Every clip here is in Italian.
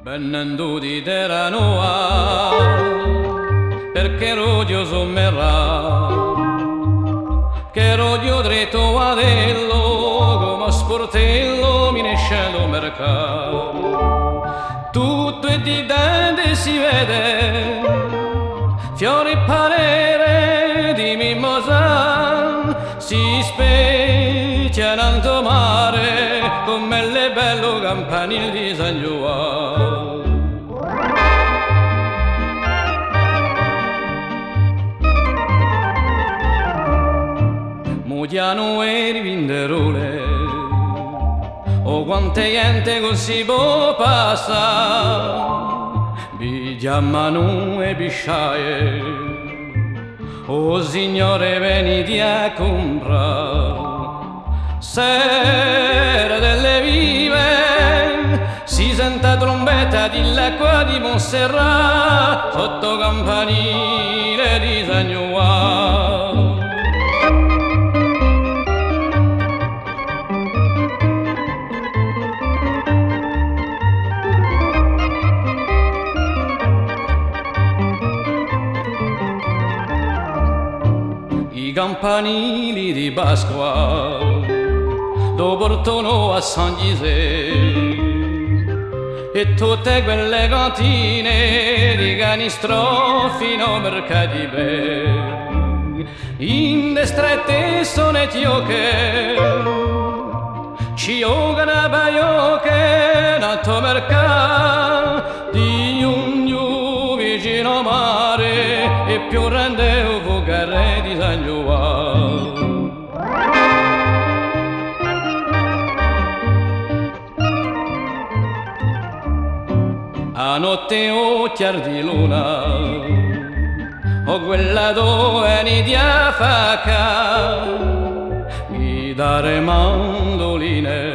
Venendo di terra nuova, perché rodio sommerà, che rodio dritto a dello, come sportello mi nesce lo mercato. Tutto è di dente si vede, fiori e parere di mimosa, si specchia in alto mare, come le bello campanile di San Giovanni. Mudiano e rivinderole, oh quante gente così può passare, vi chiamano e bisciaie, oh signore venite a comprare, sera delle vive, si sente trombetta di l'acqua di Montserrat, sotto campanile di San Giovanni. I campanili di Pasqua lo portano a San Gisè e tutte quelle cantine di canistro fino a mercati bei in le strette sonetio che ci giocano baioche nato mercato di un vicino mare e più rende un fucare di San Giovanni. A notte occhiar di luna, o quella dove ni a facca, mi dare mandoline,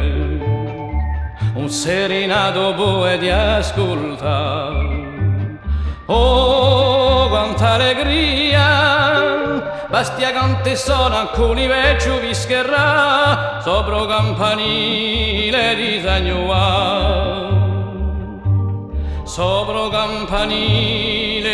un serenato buono di ascoltare. Oh, quanta allegria, bastia cante sono alcuni vecchio vischerà, sopra campanile di San Giovanni. Sopra campanile